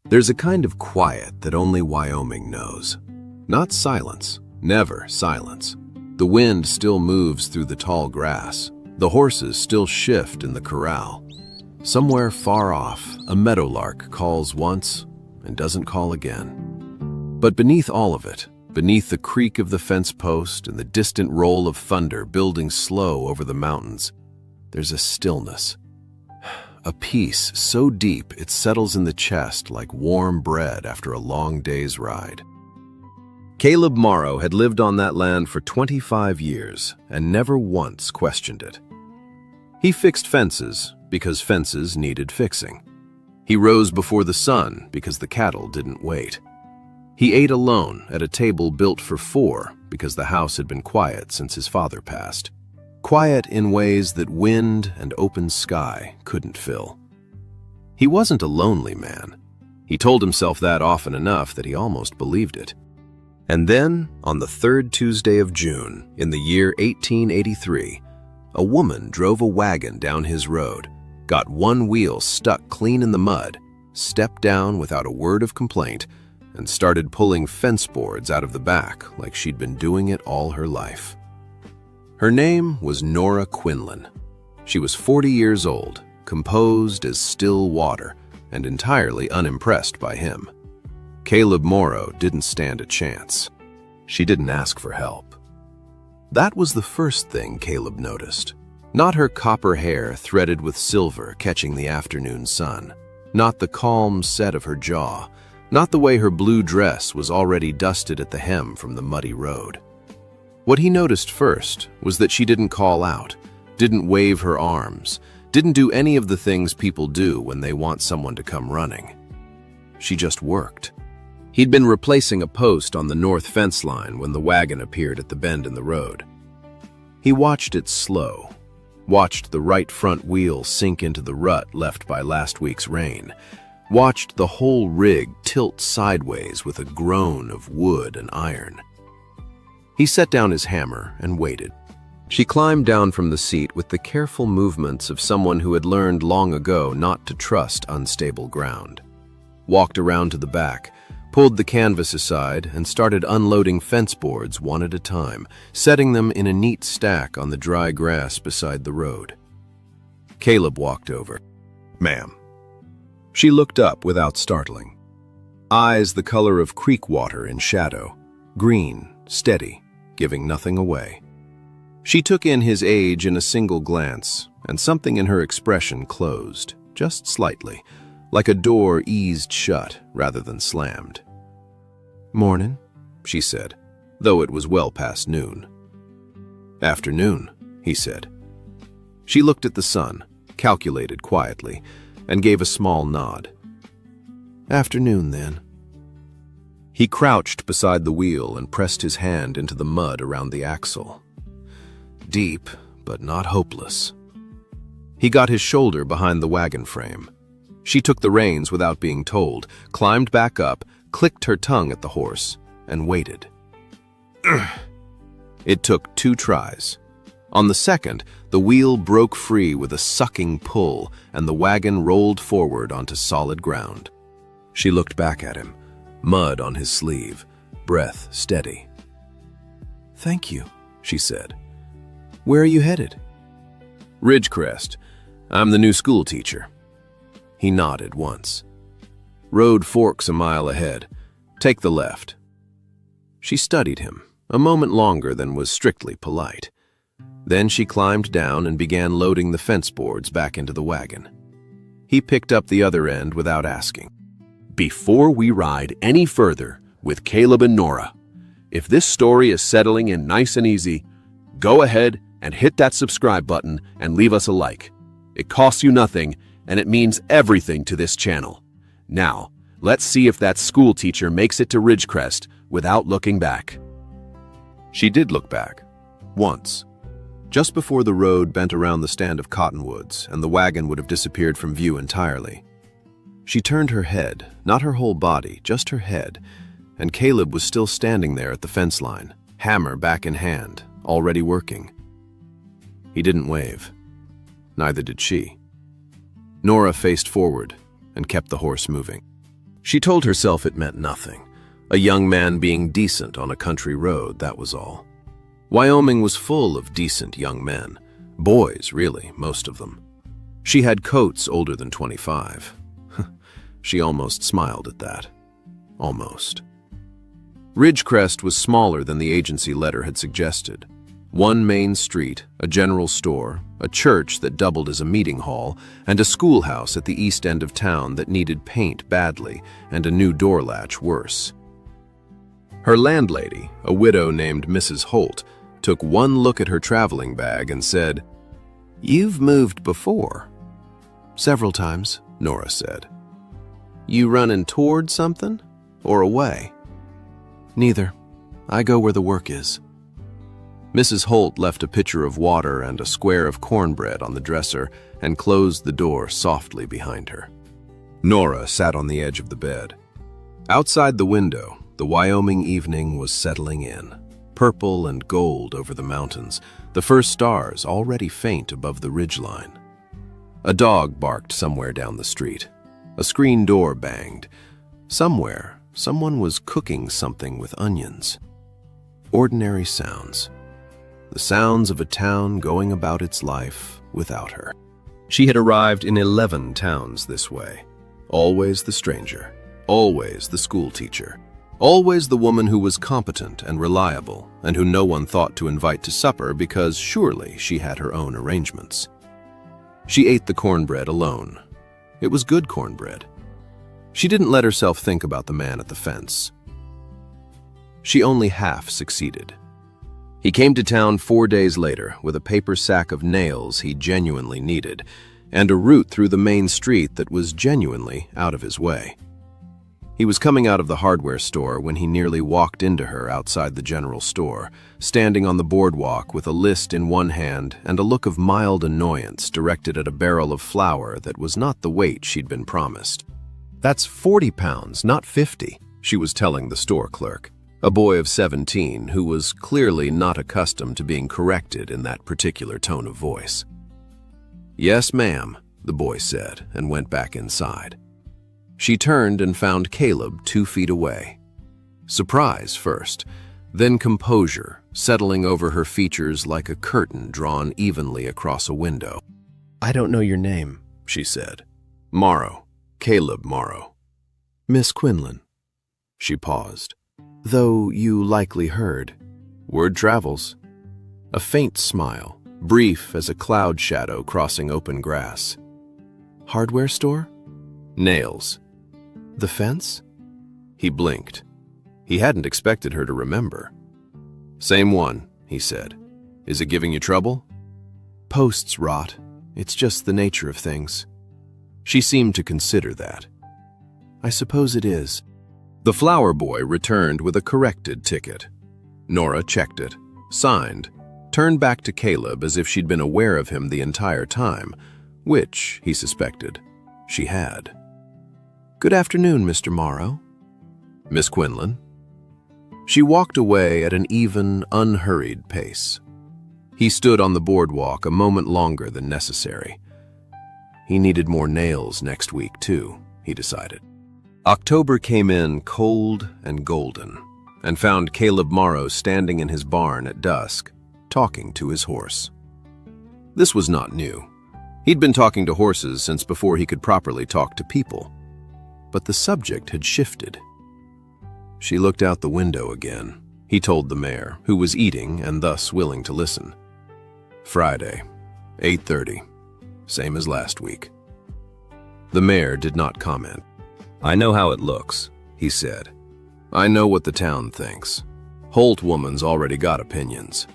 There's a kind of quiet that only Wyoming knows. Not silence, never silence. The wind still moves through the tall grass. The horses still shift in the corral. Somewhere far off, a meadowlark calls once and doesn't call again. But beneath all of it, beneath the creak of the fence post and the distant roll of thunder building slow over the mountains, there's a stillness. A peace so deep it settles in the chest like warm bread after a long day's ride. Caleb Morrow had lived on that land for 25 years and never once questioned it. He fixed fences because fences needed fixing. He rose before the sun because the cattle didn't wait. He ate alone at a table built for four because the house had been quiet since his father passed. Quiet in ways that wind and open sky couldn't fill. He wasn't a lonely man. He told himself that often enough that he almost believed it. And then, on the third Tuesday of June, in the year 1883, a woman drove a wagon down his road, got one wheel stuck clean in the mud, stepped down without a word of complaint, and started pulling fence boards out of the back like she'd been doing it all her life. Her name was Nora Quinlan. She was 40 years old, composed as still water, and entirely unimpressed by him. Caleb Morrow didn't stand a chance. She didn't ask for help. That was the first thing Caleb noticed. Not her copper hair threaded with silver catching the afternoon sun. Not the calm set of her jaw. Not the way her blue dress was already dusted at the hem from the muddy road. What he noticed first was that she didn't call out, didn't wave her arms, didn't do any of the things people do when they want someone to come running. She just worked. He'd been replacing a post on the north fence line when the wagon appeared at the bend in the road. He watched it slow, watched the right front wheel sink into the rut left by last week's rain, watched the whole rig tilt sideways with a groan of wood and iron. He set down his hammer and waited. She climbed down from the seat with the careful movements of someone who had learned long ago not to trust unstable ground. Walked around to the back, pulled the canvas aside, and started unloading fence boards one at a time, setting them in a neat stack on the dry grass beside the road. Caleb walked over. "Ma'am." She looked up without startling. Eyes the color of creek water in shadow, green, steady, giving nothing away. She took in his age in a single glance, and something in her expression closed, just slightly, like a door eased shut rather than slammed. "Mornin'," she said, though it was well past noon. "Afternoon," he said. She looked at the sun, calculated quietly, and gave a small nod. "Afternoon, then." He crouched beside the wheel and pressed his hand into the mud around the axle. Deep, but not hopeless. He got his shoulder behind the wagon frame. She took the reins without being told, climbed back up, clicked her tongue at the horse, and waited. It took 2 tries. On the second, the wheel broke free with a sucking pull, and the wagon rolled forward onto solid ground. She looked back at him, mud on his sleeve, breath steady. "Thank you," she said. "Where are you headed?" "Ridgecrest. I'm the new school teacher." He nodded once. "Road forks a mile ahead. Take the left." She studied him, a moment longer than was strictly polite. Then she climbed down and began loading the fence boards back into the wagon. He picked up the other end without asking. "Before we ride any further with Caleb and Nora, if this story is settling in nice and easy, go ahead and hit that subscribe button and leave us a like. It costs you nothing, and it means everything to this channel. Now, let's see if that school teacher makes it to Ridgecrest without looking back." She did look back, once, just before the road bent around the stand of cottonwoods and the wagon would have disappeared from view entirely. She turned her head, not her whole body, just her head, and Caleb was still standing there at the fence line, hammer back in hand, already working. He didn't wave. Neither did she. Nora faced forward and kept the horse moving. She told herself it meant nothing. A young man being decent on a country road, that was all. Wyoming was full of decent young men. Boys, really, most of them. She had coats older than 25. She almost smiled at that. Almost. Ridgecrest was smaller than the agency letter had suggested. One main street, a general store, a church that doubled as a meeting hall, and a schoolhouse at the east end of town that needed paint badly and a new door latch worse. Her landlady, a widow named Mrs. Holt, took one look at her traveling bag and said, "You've moved before." "Several times," Nora said. "You running toward something or away?" "Neither. I go where the work is." Mrs. Holt left a pitcher of water and a square of cornbread on the dresser and closed the door softly behind her. Nora sat on the edge of the bed. Outside the window, the Wyoming evening was settling in, purple and gold over the mountains, the first stars already faint above the ridgeline. A dog barked somewhere down the street. A screen door banged. Somewhere, someone was cooking something with onions. Ordinary sounds. The sounds of a town going about its life without her. She had arrived in 11 towns this way. Always the stranger. Always the school teacher. Always the woman who was competent and reliable, and who no one thought to invite to supper because surely she had her own arrangements. She ate the cornbread alone. It was good cornbread. She didn't let herself think about the man at the fence. She only half succeeded. He came to town 4 days later with a paper sack of nails he genuinely needed, and a route through the main street that was genuinely out of his way. He was coming out of the hardware store when he nearly walked into her outside the general store, standing on the boardwalk with a list in one hand and a look of mild annoyance directed at a barrel of flour that was not the weight she'd been promised. "That's 40 pounds, not 50, she was telling the store clerk, a boy of 17 who was clearly not accustomed to being corrected in that particular tone of voice. "Yes, ma'am," the boy said, and went back inside. She turned and found Caleb 2 feet away. Surprise first, then composure settling over her features like a curtain drawn evenly across a window. "I don't know your name," she said. "Morrow. Caleb Morrow." "Miss Quinlan." She paused. "Though you likely heard." "Word travels." A faint smile, brief as a cloud shadow crossing open grass. "Hardware store?" "Nails." "The fence?" He blinked. He hadn't expected her to remember. "Same one," he said. "Is it giving you trouble?" "Posts rot. It's just the nature of things." She seemed to consider that. "I suppose it is." The flower boy returned with a corrected ticket. Nora checked it, signed, turned back to Caleb as if she'd been aware of him the entire time, which, he suspected, she had. "Good afternoon, Mr. Morrow." "Miss Quinlan." She walked away at an even, unhurried pace. He stood on the boardwalk a moment longer than necessary. He needed more nails next week, too, he decided. October came in cold and golden, and found Caleb Morrow standing in his barn at dusk, talking to his horse. This was not new. He'd been talking to horses since before he could properly talk to people. But the subject had shifted. She looked out the window again, he told the mare, who was eating and thus willing to listen. Friday, 8:30, same as last week. The mare did not comment. "I know how it looks," he said. "I know what the town thinks. Holt woman's already got opinions."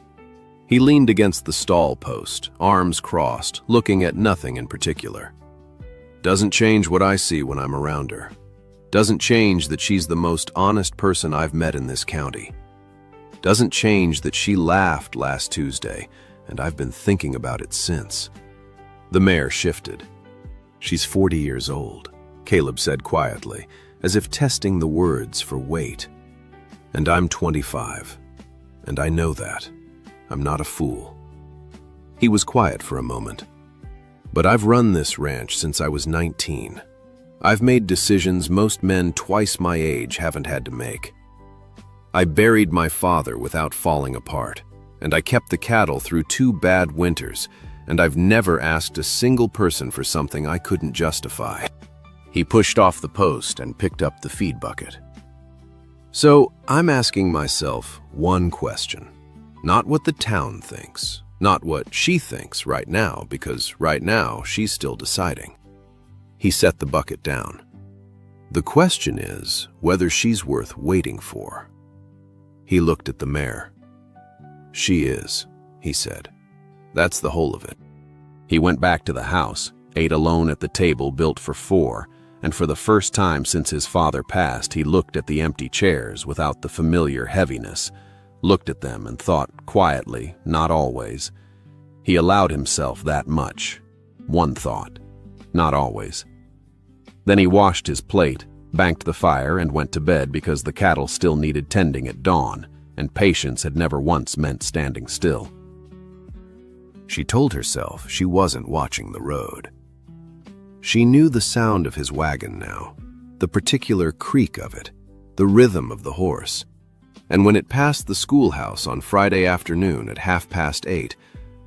He leaned against the stall post, arms crossed, looking at nothing in particular. "Doesn't change what I see when I'm around her. Doesn't change that she's the most honest person I've met in this county. Doesn't change that she laughed last Tuesday, and I've been thinking about it since." The mare shifted. "She's 40 years old," Caleb said quietly, as if testing the words for weight. "And I'm 25, and I know that. I'm not a fool." He was quiet for a moment. "But I've run this ranch since I was 19. I've made decisions most men twice my age haven't had to make. I buried my father without falling apart, and I kept the cattle through 2 bad winters, and I've never asked a single person for something I couldn't justify." He pushed off the post and picked up the feed bucket. "So I'm asking myself one question. Not what the town thinks, not what she thinks right now, because right now she's still deciding." He set the bucket down. "The question is whether she's worth waiting for." He looked at the mare. "She is," he said. "That's the whole of it." He went back to the house, ate alone at the table built for 4, and for the first time since his father passed, he looked at the empty chairs without the familiar heaviness, looked at them and thought quietly, not always. He allowed himself that much. One thought, not always. Then he washed his plate, banked the fire, and went to bed because the cattle still needed tending at dawn, and patience had never once meant standing still. She told herself she wasn't watching the road. She knew the sound of his wagon now, the particular creak of it, the rhythm of the horse. And when it passed the schoolhouse on Friday afternoon at 8:30,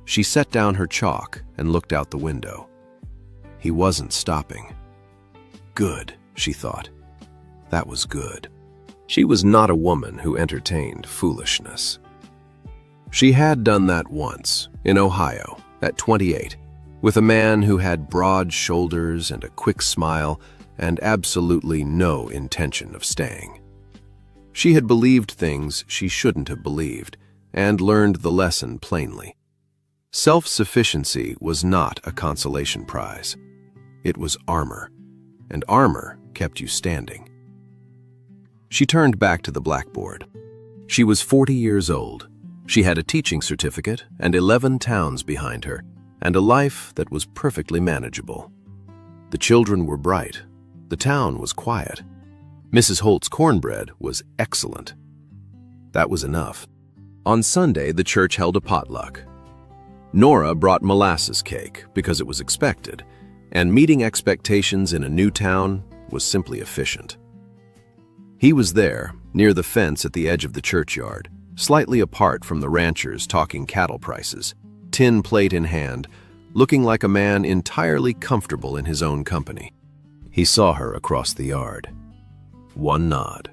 she set down her chalk and looked out the window. He wasn't stopping. Good, she thought. That was good. She was not a woman who entertained foolishness. She had done that once, in Ohio, at 28, with a man who had broad shoulders and a quick smile and absolutely no intention of staying. She had believed things she shouldn't have believed and learned the lesson plainly. Self-sufficiency was not a consolation prize. It was armor, and armor kept you standing. She turned back to the blackboard. She was 40 years old. She had a teaching certificate and 11 towns behind her, and a life that was perfectly manageable. The children were bright. The town was quiet. Mrs. Holt's cornbread was excellent. That was enough. On Sunday, the church held a potluck. Nora brought molasses cake because it was expected, and meeting expectations in a new town was simply efficient. He was there, near the fence at the edge of the churchyard, slightly apart from the ranchers talking cattle prices, tin plate in hand, looking like a man entirely comfortable in his own company. He saw her across the yard. One nod.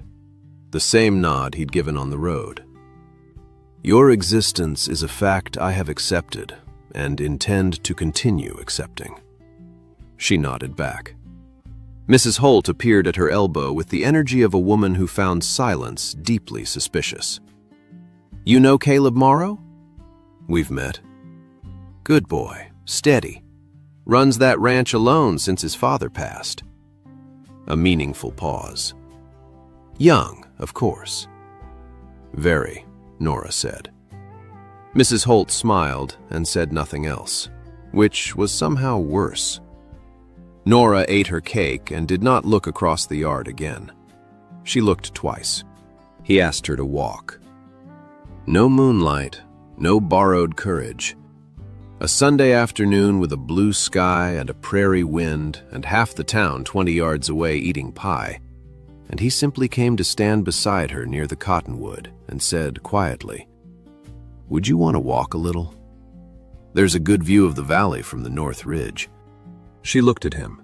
The same nod he'd given on the road. "Your existence is a fact I have accepted and intend to continue accepting." She nodded back. Mrs. Holt appeared at her elbow with the energy of a woman who found silence deeply suspicious. "You know Caleb Morrow?" "We've met." "Good boy, steady. Runs that ranch alone since his father passed." A meaningful pause. "Young, of course." "Very," Nora said. Mrs. Holt smiled and said nothing else, which was somehow worse. Nora ate her cake and did not look across the yard again. She looked twice. He asked her to walk. No moonlight, no borrowed courage. A Sunday afternoon with a blue sky and a prairie wind and half the town 20 yards away eating pie, and he simply came to stand beside her near the cottonwood and said quietly, "Would you want to walk a little? There's a good view of the valley from the North Ridge." She looked at him.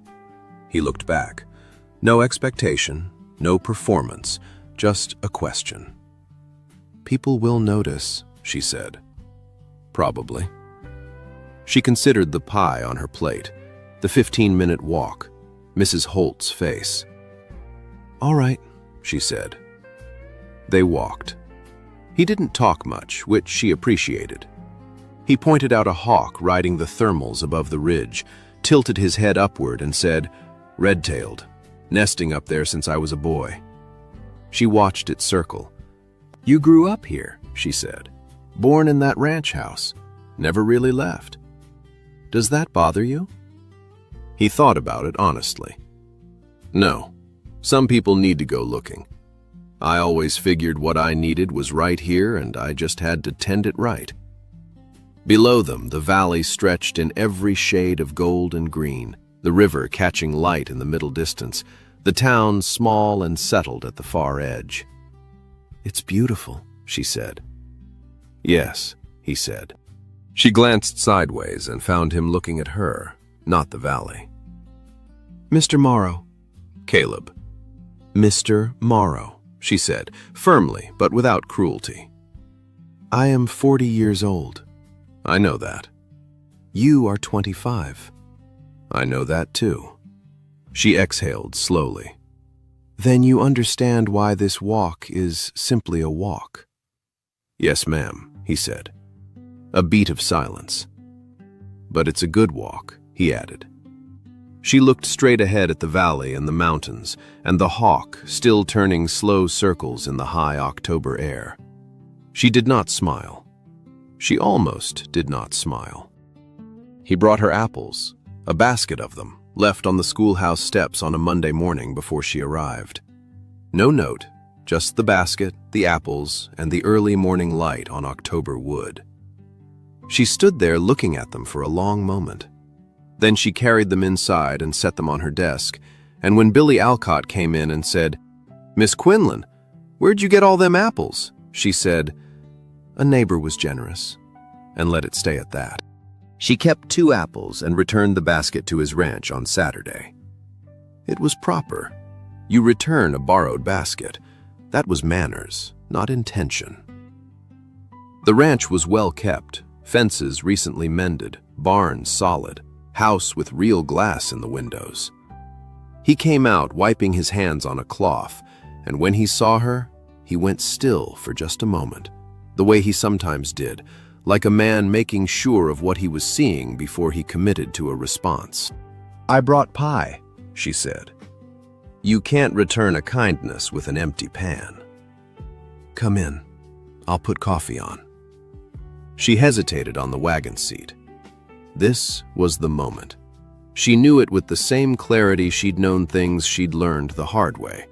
He looked back. No expectation, no performance, just a question. "People will notice," she said. "Probably." She considered the pie on her plate, the 15-minute walk, Mrs. Holt's face. "All right," she said. They walked. He didn't talk much, which she appreciated. He pointed out a hawk riding the thermals above the ridge, tilted his head upward and said, "Red-tailed, nesting up there since I was a boy." She watched it circle. "You grew up here," she said. "Born in that ranch house. Never really left. Does that bother you?" He thought about it honestly. "No. Some people need to go looking. I always figured what I needed was right here and I just had to tend it right." Below them, the valley stretched in every shade of gold and green, the river catching light in the middle distance, the town small and settled at the far edge. "It's beautiful," she said. "Yes," he said. She glanced sideways and found him looking at her, not the valley. "Mr. Morrow." "Caleb." "Mr. Morrow," she said, firmly but without cruelty. "I am 40 years old." "I know that." "You are 25. "I know that too." She exhaled slowly. "Then you understand why this walk is simply a walk." "Yes, ma'am," he said. A beat of silence. "But it's a good walk," he added. She looked straight ahead at the valley and the mountains, and the hawk still turning slow circles in the high October air. She did not smile. She almost did not smile. He brought her apples, a basket of them, left on the schoolhouse steps on a Monday morning before she arrived. No note, just the basket, the apples, and the early morning light on October wood. She stood there looking at them for a long moment. Then she carried them inside and set them on her desk, and when Billy Alcott came in and said, "Miss Quinlan, where'd you get all them apples?" she said, "A neighbor was generous," and let it stay at that. She kept 2 apples and returned the basket to his ranch on Saturday. It was proper. You return a borrowed basket. That was manners, not intention. The ranch was well kept, fences recently mended, barns solid, house with real glass in the windows. He came out wiping his hands on a cloth, and when he saw her, he went still for just a moment, the way he sometimes did, like a man making sure of what he was seeing before he committed to a response. "I brought pie," she said. "You can't return a kindness with an empty pan." "Come in. I'll put coffee on." She hesitated on the wagon seat. This was the moment. She knew it with the same clarity she'd known things she'd learned the hard way.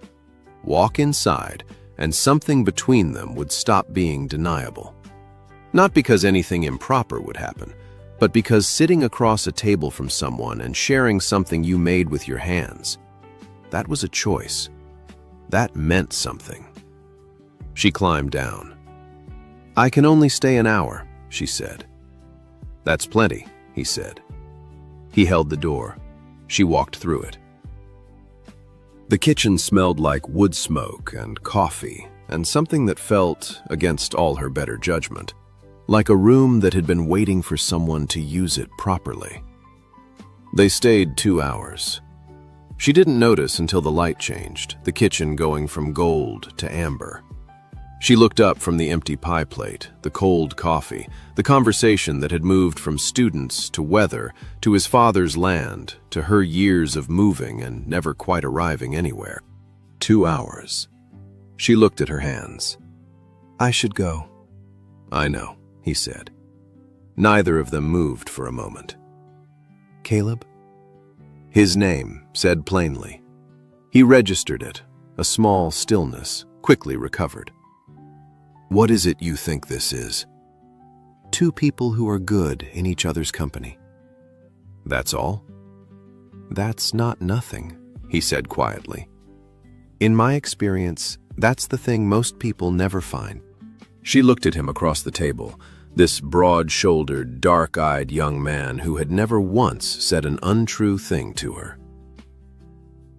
Walk inside, and something between them would stop being deniable. Not because anything improper would happen, but because sitting across a table from someone and sharing something you made with your hands, that was a choice. That meant something. She climbed down. "I can only stay an hour," she said. "That's plenty," he said. He held the door. She walked through it. The kitchen smelled like wood smoke and coffee, and something that felt, against all her better judgment, like a room that had been waiting for someone to use it properly. They stayed 2 hours. She didn't notice until the light changed, the kitchen going from gold to amber. She looked up from the empty pie plate, the cold coffee, the conversation that had moved from students to weather, to his father's land, to her years of moving and never quite arriving anywhere. 2 hours. She looked at her hands. "I should go." "I know," he said. Neither of them moved for a moment. "Caleb?" His name, said plainly. He registered it, a small stillness, quickly recovered. "What is it you think this is?" "2 people who are good in each other's company." "That's all?" "That's not nothing," he said quietly. "In my experience, that's the thing most people never find." She looked at him across the table, this broad-shouldered, dark-eyed young man who had never once said an untrue thing to her.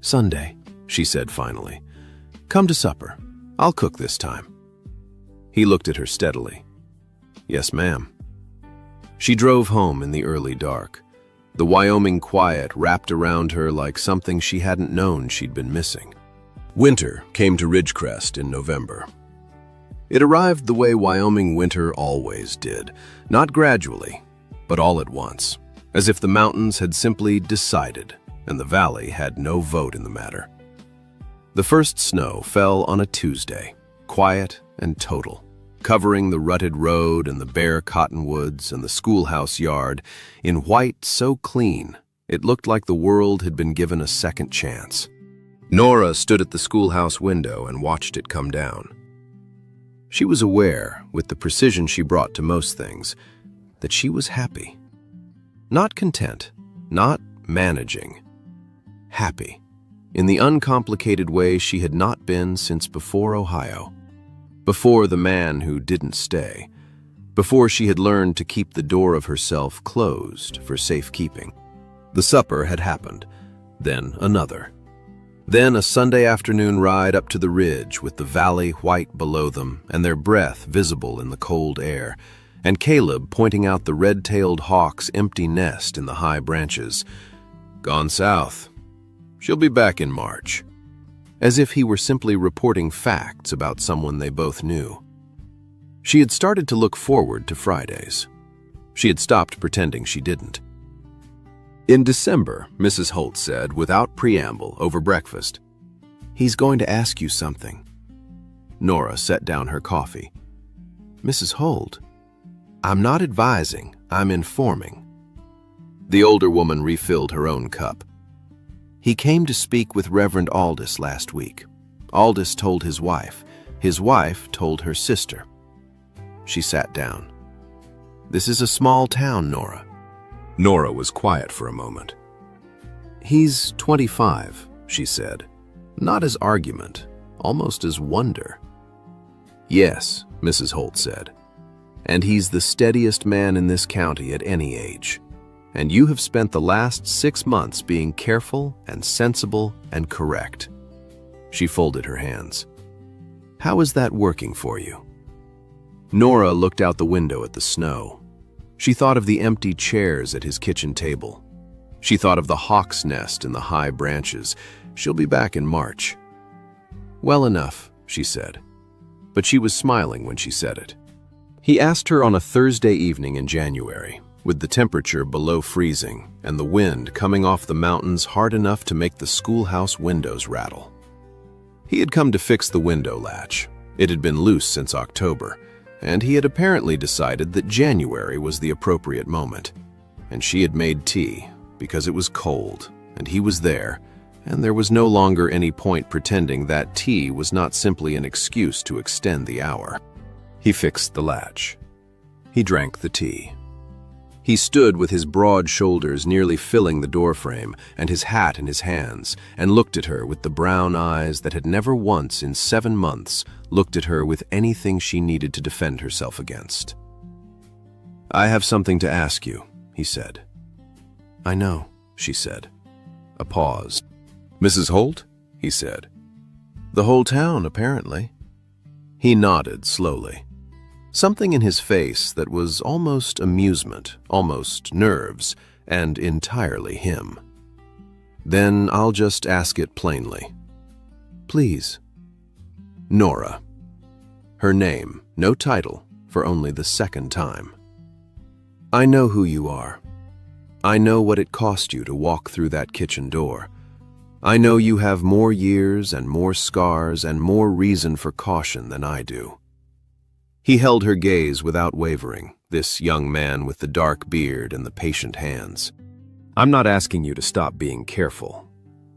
"Sunday," she said finally. "Come to supper. I'll cook this time." He looked at her steadily. "Yes, ma'am." She drove home in the early dark. The Wyoming quiet wrapped around her like something she hadn't known she'd been missing. Winter came to Ridgecrest in November. It arrived the way Wyoming winter always did, not gradually, but all at once, as if the mountains had simply decided and the valley had no vote in the matter. The first snow fell on a Tuesday, quiet and total, covering the rutted road and the bare cottonwoods and the schoolhouse yard in white so clean it looked like the world had been given a second chance. Nora stood at the schoolhouse window and watched it come down. She was aware, with the precision she brought to most things, that she was happy. Not content, not managing, happy, in the uncomplicated way she had not been since before Ohio, before the man who didn't stay, before she had learned to keep the door of herself closed for safekeeping. The supper had happened, then another. Then a Sunday afternoon ride up to the ridge with the valley white below them and their breath visible in the cold air, and Caleb pointing out the red-tailed hawk's empty nest in the high branches. Gone south. She'll be back in March. As if he were simply reporting facts about someone they both knew. She had started to look forward to Fridays. She had stopped pretending she didn't. In December, Mrs. Holt said, without preamble, over breakfast, "He's going to ask you something." Nora set down her coffee. "Mrs. Holt, I'm not advising, I'm informing." The older woman refilled her own cup. "He came to speak with Reverend Aldous last week. Aldous told his wife told her sister." She sat down. "This is a small town, Nora." Nora was quiet for a moment. "He's 25, she said, not as argument, almost as wonder. "Yes," Mrs. Holt said, "and he's the steadiest man in this county at any age. And you have spent the last 6 months being careful and sensible and correct." She folded her hands. "How is that working for you?" Nora looked out the window at the snow. She thought of the empty chairs at his kitchen table. She thought of the hawk's nest in the high branches. She'll be back in March. "Well enough," she said. But she was smiling when she said it. He asked her on a Thursday evening in January, with the temperature below freezing and the wind coming off the mountains hard enough to make the schoolhouse windows rattle. He had come to fix the window latch. It had been loose since October, and he had apparently decided that January was the appropriate moment. And she had made tea, because it was cold, and he was there, and there was no longer any point pretending that tea was not simply an excuse to extend the hour. He fixed the latch. He drank the tea. He stood with his broad shoulders nearly filling the doorframe and his hat in his hands, and looked at her with the brown eyes that had never once in 7 months looked at her with anything she needed to defend herself against. "I have something to ask you," he said. "I know," she said. A pause. "Mrs. Holt?" he said. "The whole town, apparently." He nodded slowly. Something in his face that was almost amusement, almost nerves, and entirely him. "Then I'll just ask it plainly." "Please." Nora. Her name, no title, for only the second time. "I know who you are. I know what it cost you to walk through that kitchen door. I know you have more years and more scars and more reason for caution than I do." He held her gaze without wavering, this young man with the dark beard and the patient hands. "I'm not asking you to stop being careful.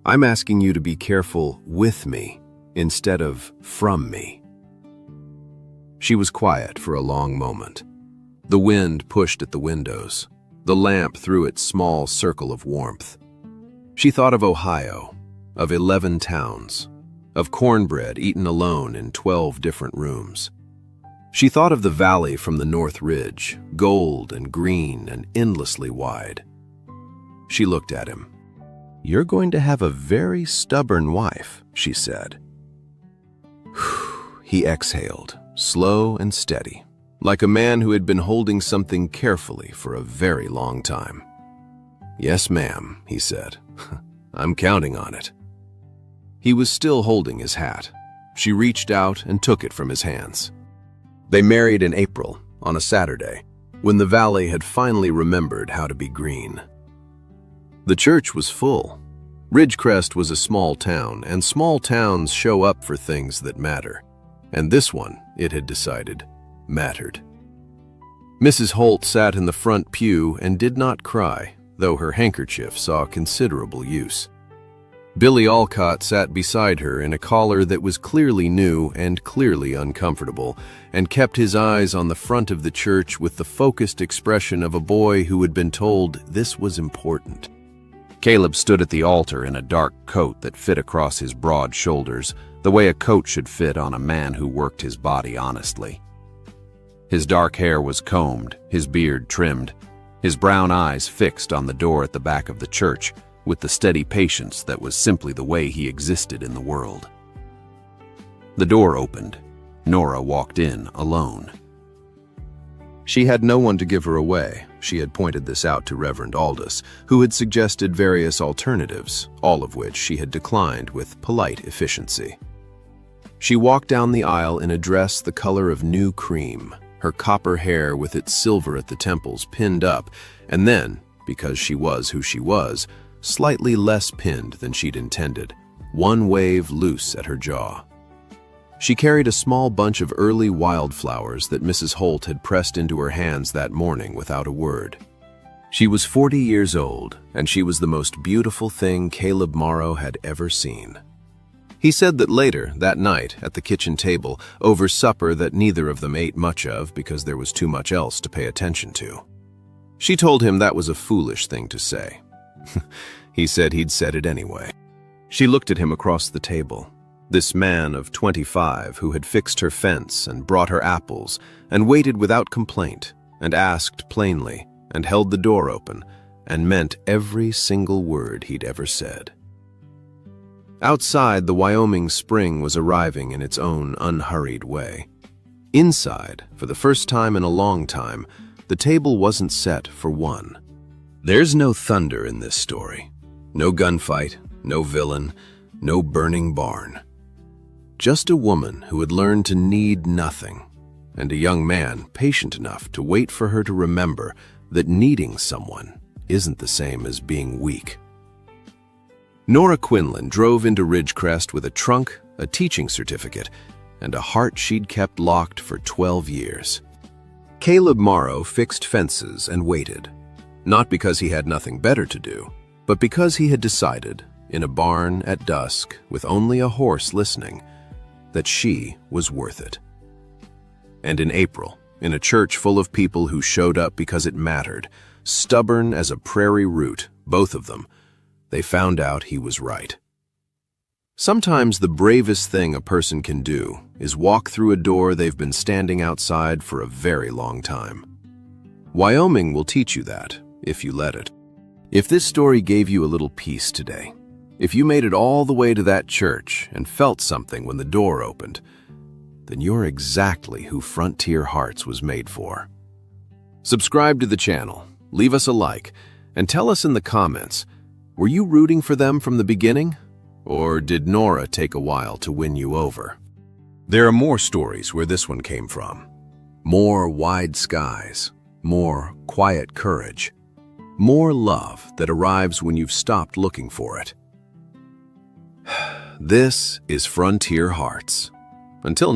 I'm asking you to be careful with me instead of from me." She was quiet for a long moment. The wind pushed at the windows. The lamp threw its small circle of warmth. She thought of Ohio, of 11 towns, of cornbread eaten alone in 12 different rooms. She thought of the valley from the North Ridge, gold and green and endlessly wide. She looked at him. "You're going to have a very stubborn wife," she said. He exhaled, slow and steady, like a man who had been holding something carefully for a very long time. "Yes, ma'am," he said. "I'm counting on it." He was still holding his hat. She reached out and took it from his hands. They married in April, on a Saturday, when the valley had finally remembered how to be green. The church was full. Ridgecrest was a small town, and small towns show up for things that matter. And this one, it had decided, mattered. Mrs. Holt sat in the front pew and did not cry, though her handkerchief saw considerable use. Billy Alcott sat beside her in a collar that was clearly new and clearly uncomfortable, and kept his eyes on the front of the church with the focused expression of a boy who had been told this was important. Caleb stood at the altar in a dark coat that fit across his broad shoulders, the way a coat should fit on a man who worked his body honestly. His dark hair was combed, his beard trimmed, his brown eyes fixed on the door at the back of the church, with the steady patience that was simply the way he existed in the world. The door opened. Nora walked in alone. She had no one to give her away. She had pointed this out to Reverend Aldous, who had suggested various alternatives, all of which she had declined with polite efficiency. She walked down the aisle in a dress the color of new cream, her copper hair with its silver at the temples pinned up, and then, because she was who she was, slightly less pinned than she'd intended, one wave loose at her jaw. She carried a small bunch of early wildflowers that Mrs. Holt had pressed into her hands that morning without a word. She was 40 years old, and she was the most beautiful thing Caleb Morrow had ever seen. He said that later, that night, at the kitchen table, over supper that neither of them ate much of because there was too much else to pay attention to. She told him that was a foolish thing to say. He said he'd said it anyway. She looked at him across the table. This man of 25 who had fixed her fence and brought her apples and waited without complaint and asked plainly and held the door open and meant every single word he'd ever said. Outside, the Wyoming spring was arriving in its own unhurried way. Inside, for the first time in a long time, the table wasn't set for one. There's no thunder in this story. No gunfight, no villain, no burning barn. Just a woman who had learned to need nothing, and a young man patient enough to wait for her to remember that needing someone isn't the same as being weak. Nora Quinlan drove into Ridgecrest with a trunk, a teaching certificate, and a heart she'd kept locked for 12 years. Caleb Morrow fixed fences and waited, not because he had nothing better to do, but because he had decided, in a barn at dusk with only a horse listening, that she was worth it. And in April, in a church full of people who showed up because it mattered, stubborn as a prairie root, both of them, they found out he was right. Sometimes the bravest thing a person can do is walk through a door they've been standing outside for a very long time. Wyoming will teach you that, if you let it. If this story gave you a little peace today, if you made it all the way to that church and felt something when the door opened, then you're exactly who Frontier Hearts was made for. Subscribe to the channel, leave us a like, and tell us in the comments, were you rooting for them from the beginning? Or did Nora take a while to win you over? There are more stories where this one came from. More wide skies, more quiet courage, more love that arrives when you've stopped looking for it. This is Frontier Hearts. Until